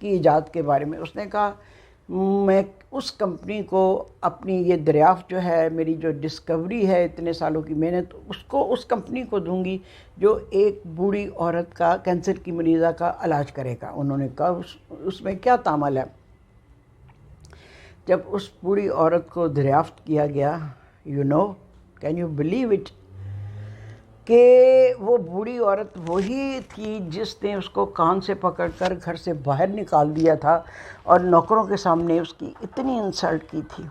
کی ایجاد کے بارے میں. اس نے کہا میں اس کمپنی کو اپنی یہ دریافت جو ہے، میری جو ڈسکوری ہے اتنے سالوں کی محنت، اس کمپنی کو دوں گی جو ایک بوڑھی عورت کا کینسر کی مریضہ کا علاج کرے گا. انہوں نے کہا اس میں کیا تعامل ہے؟ جب اس بوڑھی عورت کو دریافت کیا گیا، کین یو بلیو اٹ، کہ وہ بوڑھی عورت وہی تھی جس نے اس کو کان سے پکڑ کر گھر سے باہر نکال دیا تھا اور نوکروں کے سامنے اس کی اتنی انسلٹ کی تھی.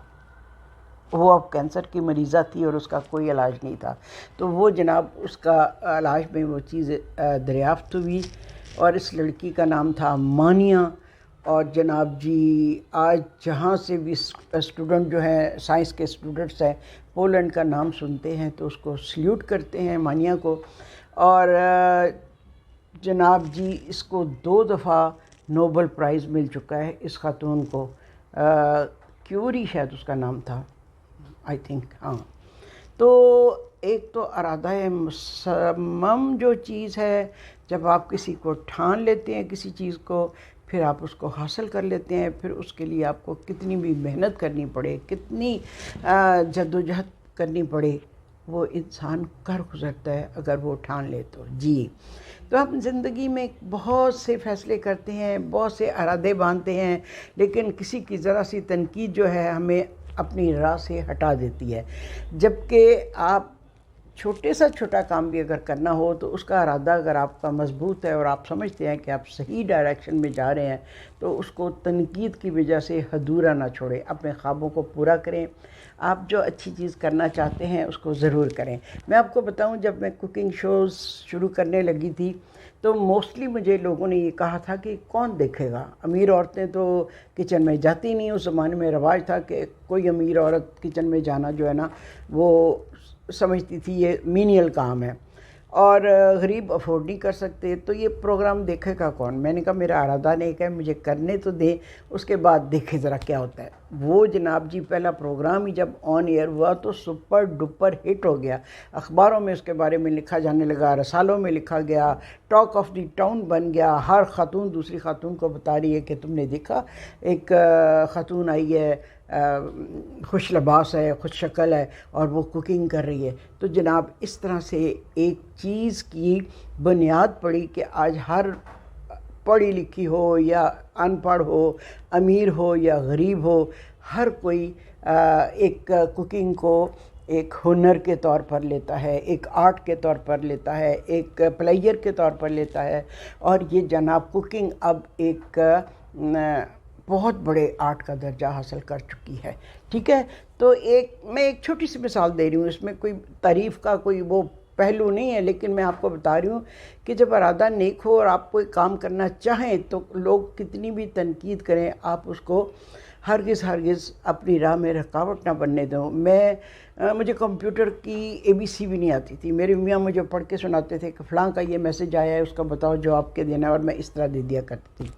وہ اب کینسر کی مریضہ تھی اور اس کا کوئی علاج نہیں تھا. تو وہ جناب اس کا علاج میں وہ چیز دریافت ہوئی، اور اس لڑکی کا نام تھا مانیہ. اور جناب جی آج جہاں سے بھی اسٹوڈنٹ جو ہیں، سائنس کے اسٹوڈنٹس ہیں، پولینڈ کا نام سنتے ہیں تو اس کو سلیوٹ کرتے ہیں مانیہ کو. اور جناب جی اس کو 2 دفعہ نوبل پرائز مل چکا ہے اس خاتون کو. کیوری شاید اس کا نام تھا، آئی تھنک. ہاں، تو ایک تو ارادہ مصمم جو چیز ہے، جب آپ کسی کو ٹھان لیتے ہیں کسی چیز کو، پھر آپ اس کو حاصل کر لیتے ہیں. پھر اس کے لیے آپ کو کتنی بھی محنت کرنی پڑے، کتنی جدوجہد کرنی پڑے، وہ انسان کر گزرتا ہے اگر وہ ٹھان لے تو. جی تو ہم زندگی میں بہت سے فیصلے کرتے ہیں، بہت سے ارادے باندھتے ہیں، لیکن کسی کی ذرا سی تنقید جو ہے ہمیں اپنی راہ سے ہٹا دیتی ہے. جبکہ آپ چھوٹے سا چھوٹا کام بھی اگر کرنا ہو تو اس کا ارادہ اگر آپ کا مضبوط ہے اور آپ سمجھتے ہیں کہ آپ صحیح ڈائریکشن میں جا رہے ہیں، تو اس کو تنقید کی وجہ سے ادھورا نہ چھوڑیں. اپنے خوابوں کو پورا کریں. آپ جو اچھی چیز کرنا چاہتے ہیں اس کو ضرور کریں. میں آپ کو بتاؤں، جب میں کوکنگ شوز شروع کرنے لگی تھی تو موسٹلی مجھے لوگوں نے یہ کہا تھا کہ کون دیکھے گا، امیر عورتیں تو کچن میں جاتی نہیں. اس زمانے میں رواج تھا کہ کوئی امیر عورت کچن میں جانا جو ہے نا، وہ سمجھتی تھی یہ مینیل کام ہے، اور غریب افورڈ نہیں کر سکتے، تو یہ پروگرام دیکھے گا کون. میں نے کہا میرا ارادہ نہیں کہ مجھے کرنے تو دیں، اس کے بعد دیکھے ذرا کیا ہوتا ہے. وہ جناب جی پہلا پروگرام ہی جب آن ایئر ہوا تو سپر ڈپر ہٹ ہو گیا. اخباروں میں اس کے بارے میں لکھا جانے لگا، رسالوں میں لکھا گیا، ٹاک آف دی ٹاؤن بن گیا. ہر خاتون دوسری خاتون کو بتا رہی ہے کہ تم نے دیکھا ایک خاتون آئی ہے، خوش لباس ہے، خوش شکل ہے، اور وہ کوکنگ کر رہی ہے. تو جناب اس طرح سے ایک چیز کی بنیاد پڑی کہ آج ہر پڑھی لکھی ہو یا ان پڑھ ہو، امیر ہو یا غریب ہو، ہر کوئی ایک کوکنگ کو ایک ہنر کے طور پر لیتا ہے، ایک آرٹ کے طور پر لیتا ہے، ایک پلیئر کے طور پر لیتا ہے. اور یہ جناب کوکنگ اب ایک بہت بڑے آرٹ کا درجہ حاصل کر چکی ہے. ٹھیک ہے، تو میں ایک چھوٹی سی مثال دے رہی ہوں، اس میں کوئی تعریف کا کوئی وہ پہلو نہیں ہے، لیکن میں آپ کو بتا رہی ہوں کہ جب ارادہ نیک ہو اور آپ کوئی کام کرنا چاہیں تو لوگ کتنی بھی تنقید کریں، آپ اس کو ہرگز اپنی راہ میں رکاوٹ نہ بننے دوں. مجھے کمپیوٹر کی ABC بھی نہیں آتی تھی. میرے میاں مجھے پڑھ کے سناتے تھے کہ فلاں کا یہ میسج آیا ہے، اس کا بتاؤ جواب کے دینا ہے، اور میں اس طرح دے دیا کرتی تھی.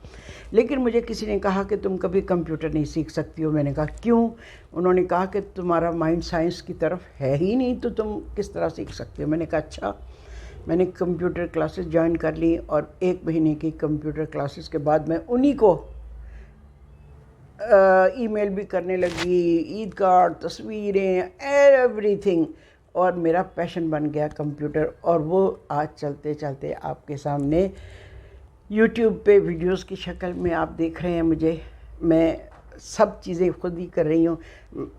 لیکن مجھے کسی نے کہا کہ تم کبھی کمپیوٹر نہیں سیکھ سکتی ہو. میں نے کہا کیوں؟ انہوں نے کہا کہ تمہارا مائنڈ سائنس کی طرف ہے ہی نہیں، تو تم کس طرح سیکھ سکتے ہو. میں نے کہا اچھا. میں نے کمپیوٹر کلاسز جوائن کر لی، اور 1 مہینے کی کمپیوٹر کلاسز کے بعد میں انہی کو ای میل بھی کرنے لگی، عید کارڈ، تصویریں، ایوری تھنگ. اور میرا پیشن بن گیا کمپیوٹر. اور وہ آج چلتے چلتے آپ کے سامنے یوٹیوب پہ ویڈیوز کی شکل میں آپ دیکھ رہے ہیں مجھے. میں سب چیزیں خود ہی کر رہی ہوں.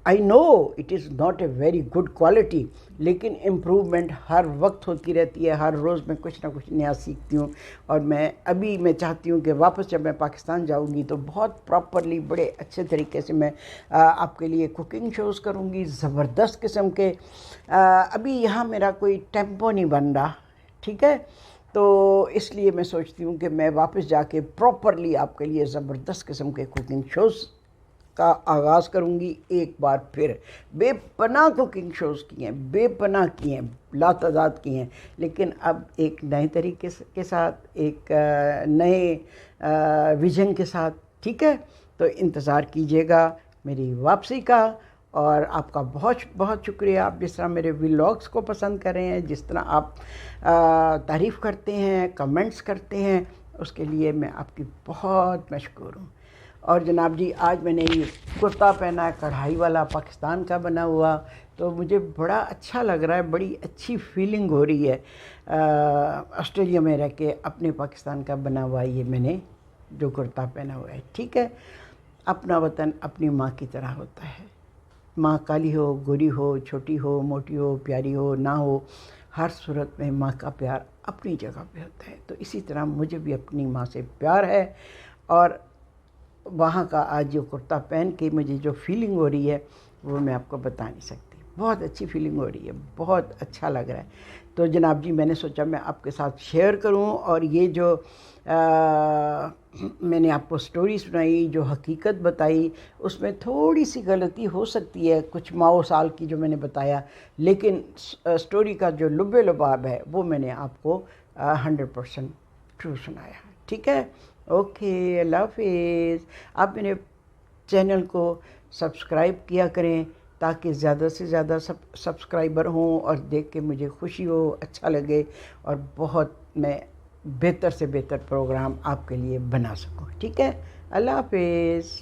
I know it is not a very good quality, لیکن امپروومنٹ ہر وقت ہوتی رہتی ہے. ہر روز میں کچھ نہ کچھ نیا سیکھتی ہوں. اور میں چاہتی ہوں کہ واپس جب میں پاکستان جاؤں گی تو بہت پراپرلی، بڑے اچھے طریقے سے میں آپ کے لیے کوکنگ شوز کروں گی، زبردست قسم کے. ابھی یہاں میرا کوئی ٹیمپو نہیں بن رہا، ٹھیک ہے، تو اس لیے میں سوچتی ہوں کہ میں واپس جا کے پراپرلی آپ کے لیے زبردست قسم کے کوکنگ شوز کا آغاز کروں گی. ایک بار پھر بے پناہ کوکنگ شوز کی ہیں، بے پناہ کی ہیں، لاتعداد کی ہیں، لیکن اب ایک نئے طریقے کے ساتھ، ایک نئے ویژن کے ساتھ. ٹھیک ہے، تو انتظار کیجیے گا میری واپسی کا. اور آپ کا بہت بہت شکریہ. آپ جس طرح میرے ولاگس کو پسند کر رہے ہیں، جس طرح آپ تعریف کرتے ہیں، کمنٹس کرتے ہیں، اس کے لیے میں آپ کی بہت مشکور ہوں۔ اور جناب جی آج میں نے یہ کرتا پہنا ہے کڑھائی والا پاکستان کا بنا ہوا، تو مجھے بڑا اچھا لگ رہا ہے، بڑی اچھی فیلنگ ہو رہی ہے آسٹریلیا میں رہ کے اپنے پاکستان کا بنا ہوا یہ میں نے جو کرتا پہنا ہوا ہے۔ ٹھیک ہے، اپنا وطن اپنی ماں کی طرح ہوتا ہے، ماں کالی ہو، گوری ہو، چھوٹی ہو، موٹی ہو، پیاری ہو، نہ ہو، ہر صورت میں ماں کا پیار اپنی جگہ پہ ہوتا ہے۔ تو اسی طرح مجھے بھی اپنی ماں سے پیار ہے، اور وہاں کا آج جو کرتا پہن کے مجھے جو فیلنگ ہو رہی ہے وہ میں آپ کو بتا نہیں سکتی، بہت اچھی فیلنگ ہو رہی ہے، بہت اچھا لگ رہا ہے۔ تو جناب جی میں نے سوچا میں آپ کے ساتھ شیئر کروں، اور یہ جو میں نے آپ کو سٹوری سنائی، جو حقیقت بتائی، اس میں تھوڑی سی غلطی ہو سکتی ہے کچھ ماؤ سال کی جو میں نے بتایا، لیکن سٹوری کا جو لب لباب ہے وہ میں نے آپ کو 100% ٹرو سنایا۔ ٹھیک ہے، اوکے، اللہ حافظ۔ آپ میرے چینل کو سبسکرائب کیا کریں تاکہ زیادہ سے زیادہ سبسکرائبر ہوں، اور دیکھ کے مجھے خوشی ہو، اچھا لگے، اور بہت میں بہتر سے بہتر پروگرام آپ کے لیے بنا سکوں۔ ٹھیک ہے، اللہ حافظ۔